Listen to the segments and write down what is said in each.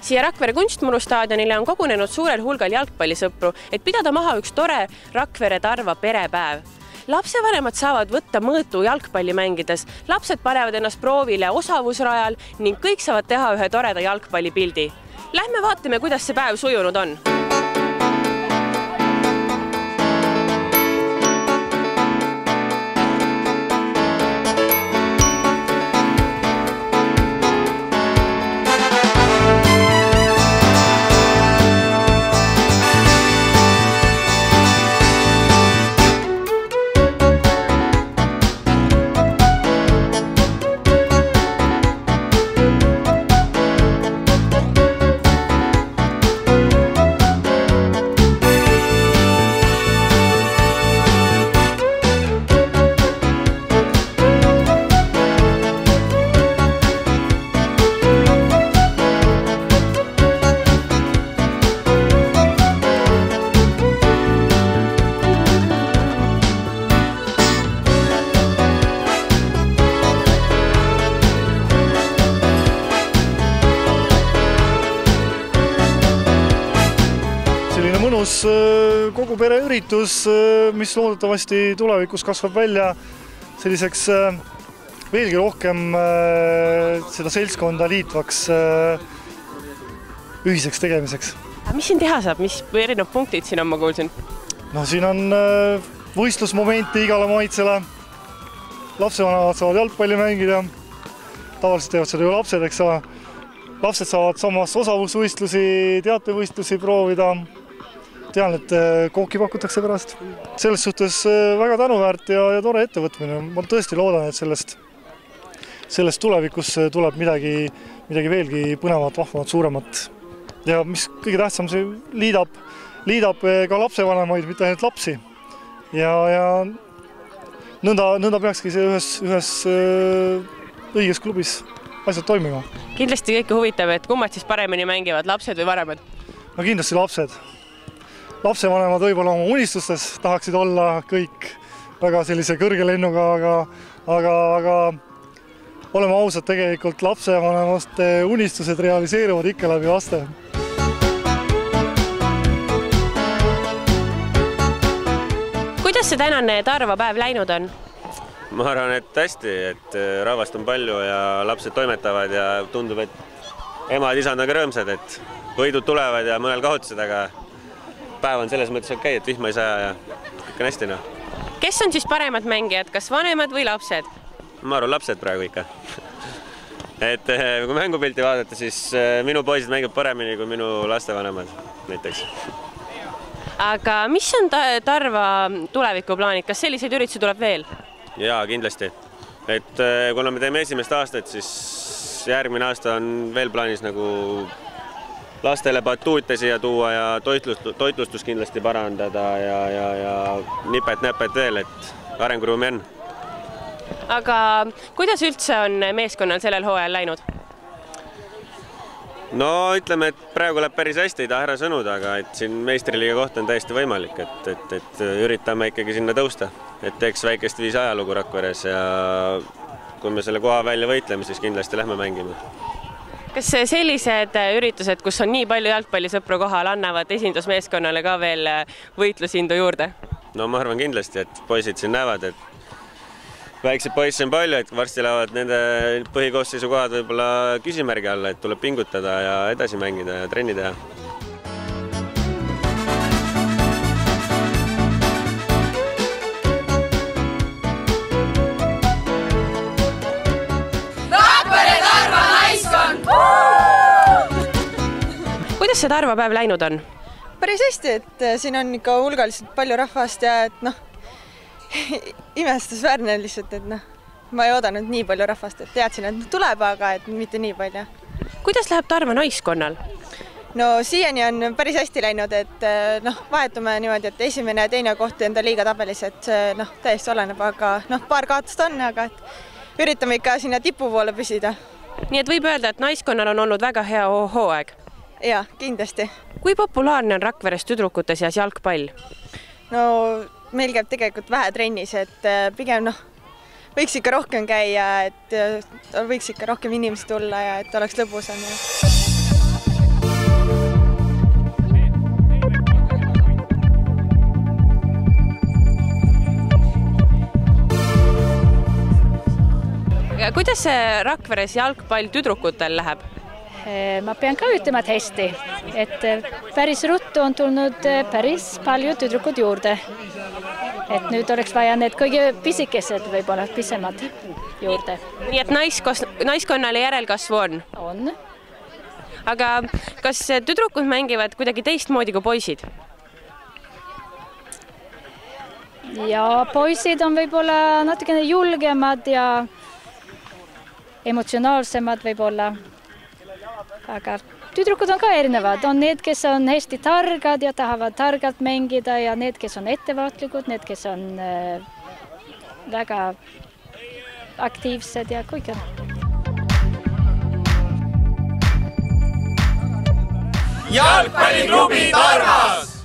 Siia Rakvere Kunstmuru staadionile on kogunenud suurel hulgal jalgpallisõpru, et pidada maha üks tore Rakvere-Tarva perepäev. Lapsevanemad saavad võtta mõõtu jalgpalli mängides, lapsed panevad ennast proovile osavusrajal ning kõik saavad teha ühe toreda jalgpallipildi. Lähme vaatame, kuidas see päev sujunud on. Mõnus kogu pere üritus, mis loodetavasti tulevikus kasvab välja selliseks veelgi rohkem seda seltskonda liitvaks ühiseks tegemiseks. Mis siin teha saab? Mis erinevad punktid siin on, ma kuulsin? No, siin on võistlusmomenti igale maitsele. Lapsevanemad saavad jalgpalli mängida. Tavaliselt teevad seda ju lapsed, eks ole. Lapsed saavad samas osavusvõistlusi, teatevõistlusi proovida. Tean, et kooki pakutakse pärast. Selles suhtes väga tänuväärt ja tore ettevõtmine. Ma tõesti loodan, et sellest tulevikus tuleb midagi veelgi põnevat, vahvamat, suuremat. Ja mis kõige tähtsam, see liidab ka lapsevanemaid, mitte ainult lapsi. Ja nõnda peakski see ühes õiges klubis asjad toimima. Kindlasti kõike huvitab, et kummad siis paremini mängivad, lapsed või vanemad? No kindlasti lapsed. Lapsevanemad võib-olla oma unistustes tahaksid olla kõik väga sellise kõrge lennuga, aga oleme ausad, tegelikult lapsevanemaste unistused realiseeruvad ikka läbi laste. Kuidas see tänane Tarva päev läinud on? Ma arvan, et hästi, et rahvast on palju ja lapsed toimetavad ja tundub, et emad-isad on ka rõõmsad, et võidud tulevad ja mõnel kaotused, aga päev on selles mõttes okei, et vihma ei saa ja kõik on hästi. Kes on siis paremad mängijad, kas vanemad või lapsed? Ma arvan, lapsed praegu ikka. Et kui mängupilti vaadata, siis minu poisid mängib paremini kui minu lastevanemad näiteks. Aga mis on Tarva tulevikuplaanid? Kas selliseid üritusi tuleb veel? Jaa, kindlasti. Et kuna me teeme esimest aastat, siis järgmine aasta on veel plaanis nagu lastele batuute siia tuua ja toitlustus kindlasti parandada ja nipet-näpet veel, et arenguruumi on. Aga kuidas üldse on meeskonnal sellel hooajal läinud? No ütleme, et praegu läheb päris hästi, ei taha ära sõnuda, aga et siin meistriliiga koht on täiesti võimalik, et üritame ikkagi sinna tõusta, et teeks väikest 5 ajalugu Rakveres ja kui me selle koha välja võitleme, siis kindlasti lähme mängime. Kas sellised üritused, kus on nii palju jalgpallisõpru kohal, annavad esindusmeeskonnale ka veel võitlusindu juurde? No ma arvan kindlasti, et poisid siin näevad, et väikseid poisse on palju, et varsti lähevad nende põhikoosseisu kohad võib-olla küsimärgi alla, et tuleb pingutada ja edasi mängida ja trenni teha. Kuidas see Tarva päev läinud on? Päris hästi, et siin on ikka hulgaliselt palju rahvast ja et imestusväärne lihtsalt, et ma ei oodanud nii palju rahvast, et teadsin, et tuleb, aga et mitte nii palju. Kuidas läheb Tarva naiskonnal? No siiani on päris hästi läinud, et vahetume niimoodi, et esimene ja teine koht enda liiga tabelis, et täiesti oleneb, aga paar kaotust on, aga et üritame ikka sinna tipu poole püsida. Nii et võib öelda, et naiskonnal on olnud väga hea hooaeg? Jaa, kindlasti. Kui populaarne on Rakveres tüdrukute seas jalgpall? No meil käib tegelikult vähe trennis, et pigem võiks ikka rohkem käia, et võiks ikka rohkem inimesi tulla ja et oleks lõbusam. kuidas see Rakveres jalgpall tüdrukutel läheb? Ma pean ka ütlema, et hästi, et päris ruttu on tulnud päris palju tüdrukud juurde. Et nüüd oleks vaja need kõige pisikesed, võib-olla pisemad juurde. Nii et naiskonnale järelkasvu on? On. Aga kas tüdrukud mängivad kuidagi teistmoodi kui poisid? Ja poisid on võib-olla natukene julgemad ja emotsionaalsemad võib-olla. Aga tüdrukud on ka erinevad. On need, kes on hästi targad ja tahavad targalt mängida ja need, kes on ettevaatlikud, need, kes on väga aktiivsed ja kõik on. Jalgpalliklubi Tarvas!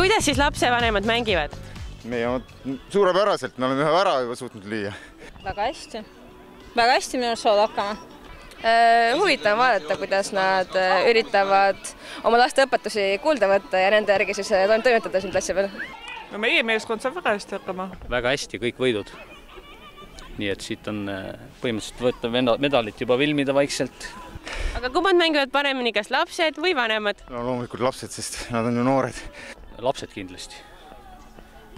Kuidas siis lapsevanemad mängivad? Meie suurepäraselt, me oleme ühe värava juba suutnud lüüa. Väga hästi. Väga hästi minu saavad hakkama. Huvitav vaadata, kuidas nad üritavad oma laste õpetusi kuulda võtta ja nende järgi siis toimetada siin klassi peal. No meie meeskond saab väga hästi hakkama. Väga hästi, kõik võidud. Nii et siit on põhimõtteliselt võtta medalit juba vilmida vaikselt. Aga kummad mängivad paremini, kas lapsed või vanemad? No loomulikult lapsed, sest nad on ju noored. Lapsed kindlasti.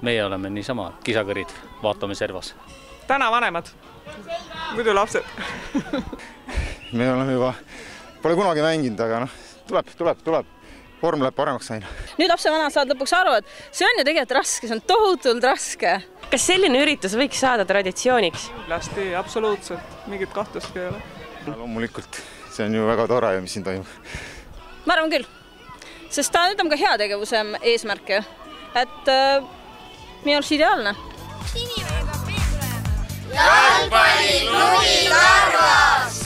Meie oleme niisama kisakõrid, vaatame servas. Täna vanemad, muidu lapsed. Me oleme juba, pole kunagi mänginud, aga tuleb. Vorm läheb paremaks aina. Nüüd lapsevanemad saavad lõpuks aru, et see on ju tegelikult raske, see on tohutult raske. Kas selline üritus võiks saada traditsiooniks? Lasti, absoluutselt, mingit kahtlustki ei ole. Loomulikult, see on ju väga tore, mis siin toimub. Ma arvan küll. Sest ta nüüd on ka heategevuse eesmärk, et minu arust ideaalne. Jalgpalliklubi Tarvas!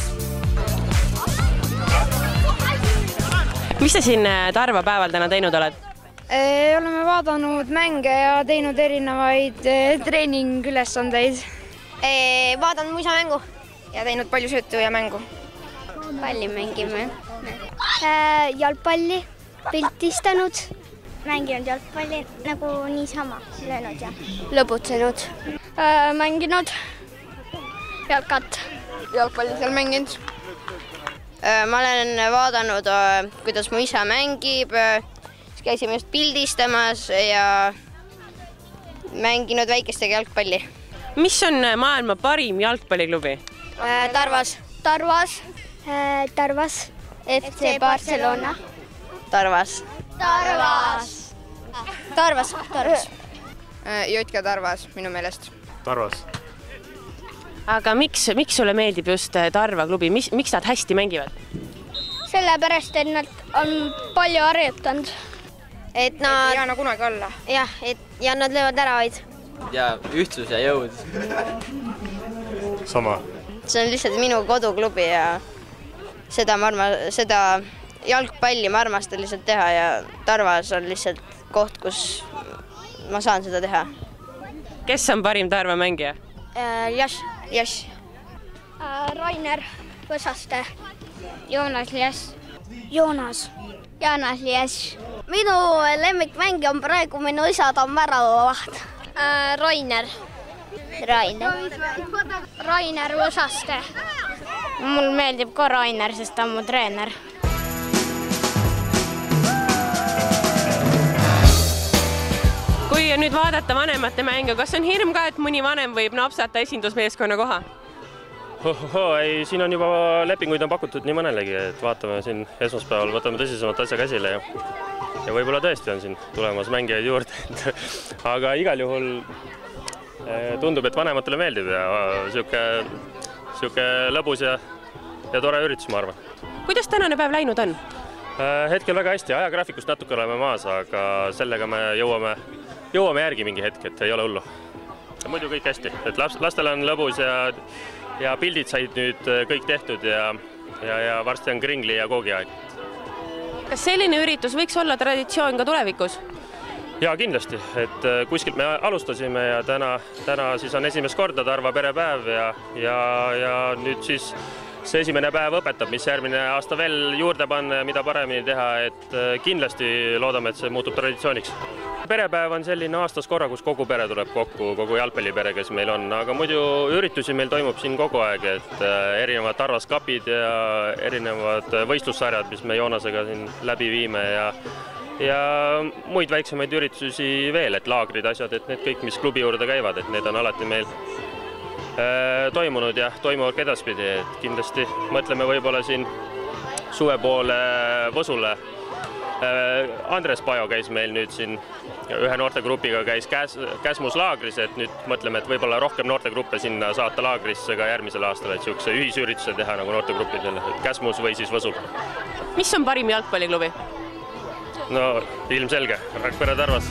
Mis te siin Tarva päeval täna teinud oled? Oleme vaadanud mänge ja teinud erinevaid treeningülesandeid. Vaadanud muisamängu ja teinud palju söötu ja mängu. Palli mängime. Jalgpalli. Piltistanud, mänginud jalgpalli nagu niisama, löönud ja lõbutsenud. Mänginud jalkat. Jalgpalli seal mänginud. Ma olen vaadanud, kuidas mu isa mängib, siis käisime just pildistamas ja mänginud väikestega jalgpalli. Mis on maailma parim jalgpalliklubi? Tarvas. FC Barcelona. Tarvas. Jotka Tarvas minu meelest. Tarvas. Aga miks sulle meeldib just Tarva klubi? Miks nad hästi mängivad? Sellepärast, et nad on palju harjutanud. Et nad... Ei anna kunagi olla. Jah, ja nad löövad äravaid. Ja ühtsus ja jõud. Sama. See on lihtsalt minu koduklubi ja seda jalgpalli ma armastan lihtsalt teha ja Tarvas on lihtsalt koht, kus ma saan seda teha. Kes on parim Tarva mängija? Jaš. Rainer Võsaste. Joonas Lies. Minu lemmikmängija on praegu minu isa, ta on väravavaht. Rainer Võsaste. Mul meeldib ka Rainer, sest ta on mu treener. Kui nüüd vaadata vanemate mängu, kas on hirm ka, et mõni vanem võib napsata esindusmeeskonna koha? Ei, siin on juba lepinguid on pakutud nii mõnelegi, et vaatame siin esmaspäeval, võtame tõsisemalt asja käsile ja võib-olla tõesti on siin tulemas mängijaid juurde. Aga igal juhul tundub, et vanematele meeldib ja siuke lõbus ja tore üritus, ma arvan. Kuidas tänane päev läinud on? Hetkel väga hästi, ajagraafikust natuke oleme maas, aga sellega me jõuame järgi mingi hetk, et ei ole hullu. Muidu kõik hästi, et lastel on lõbus ja pildid said nüüd kõik tehtud ja varsti on kringli ja koogiaeg. Kas selline üritus võiks olla traditsioon ka tulevikus? Ja kindlasti, et kuskilt me alustasime ja täna siis on esimest korda Tarva perepäev ja nüüd siis see esimene päev õpetab, mis järgmine aasta veel juurde panna ja mida paremini teha, et kindlasti loodame, et see muutub traditsiooniks. Perepäev on selline aastas korra, kus kogu pere tuleb kokku, kogu jalgpallipere, kes meil on, aga muidu üritusi meil toimub siin kogu aeg, et erinevad Tarvas kapid ja erinevad võistlussarjad, mis me Joonasega siin läbi viime ja muid väiksemaid üritusi veel, et laagrid, asjad, et need kõik, mis klubi juurde käivad, et need on alati meil toimunud ja toimuvad edaspidi, et kindlasti mõtleme võib-olla siin suve poole Võsule. Andres Pajo käis meil nüüd siin ühe noortegrupiga käis Käsmus laagris, et nüüd mõtleme, et võib-olla rohkem noortegruppe sinna saata laagrisse ka järgmisel aastal, et niisuguse ühisürituse teha nagu noortegruppidele, et Käsmus või siis Võsul. Mis on parim jalgpalliklubi? No ilmselge, Rakvere Tarvas.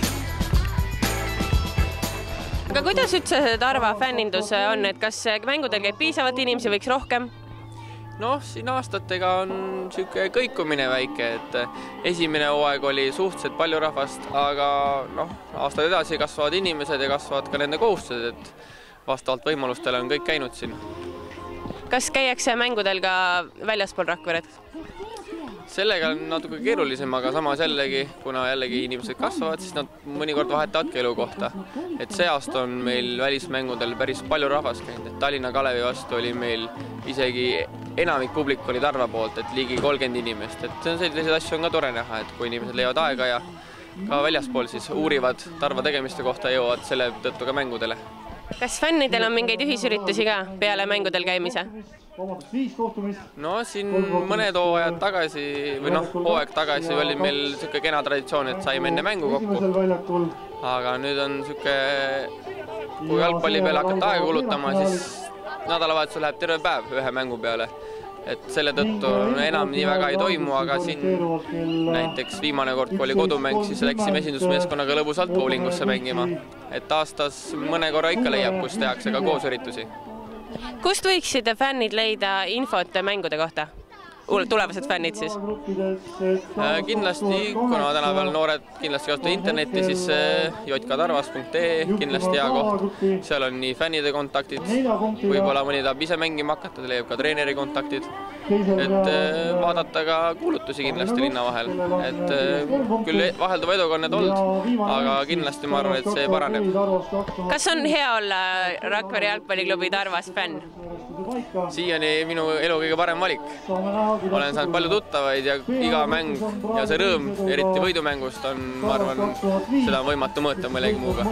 Aga kuidas üldse Tarva fännindus on, et kas mängudel käib piisavalt inimesi, võiks rohkem? Noh, siin aastatega on niisugune kõikumine väike, et esimene hooaeg oli suhteliselt palju rahvast, aga aastad edasi kasvavad inimesed ja kasvavad ka nende kohustused, et vastavalt võimalustele on kõik käinud siin. Kas käiakse mängudel ka väljaspool Rakveret? Sellega on natuke keerulisem, aga samas jällegi, kuna jällegi inimesed kasvavad, siis nad mõnikord vahetavadki elukohta. Et see aasta on meil välismängudel päris palju rahvast käinud, et Tallinna Kalevi vastu oli meil isegi enamik publik oli Tarva poolt, et ligi 30 inimest. Et selliseid asju on ka tore näha, et kui inimesed leiavad aega ja ka väljaspool siis uurivad Tarva tegemiste kohta ja jõuavad selle tõttu ka mängudele. Kas fännidel on mingeid ühisüritusi ka peale mängudel käimise? No siin mõned hooajad tagasi või hooaeg tagasi oli meil niisugune kena traditsioon, et saime enne mängu kokku. Aga nüüd on niisugune, kui jalgpalli peale hakata aega kulutama, siis nädalavahetusel läheb terve päev ühe mängu peale. Et selle tõttu enam nii väga ei toimu, aga siin näiteks viimane kord, kui oli kodumäng, siis läksime esindusmeeskonnaga lõbusalt bowlingusse mängima. Et aastas mõne korra ikka leiab, kus tehakse ka koos üritusi. Kust võiksid fännid leida infot mängude kohta? Tulevased fännid siis? Kindlasti, kuna tänapäeval noored kindlasti kasutavad internetti, siis jktarvas.ee kindlasti hea koht. Seal on nii fännide kontaktid, võib-olla mõni tahab ise mängima hakata, leiab ka treeneri kontaktid. Et vaadata ka kuulutusi kindlasti linna vahel. Et küll vahelduva eduga on need olnud, aga kindlasti ma arvan, et see paraneb. Kas on hea olla Rakvere jalgpalliklubi Tarvas fänn? Siiani minu elu kõige parem valik. Olen saanud palju tuttavaid ja iga mäng ja see rõõm, eriti võidumängust on, ma arvan, seda on võimatu mõõta millegi muuga.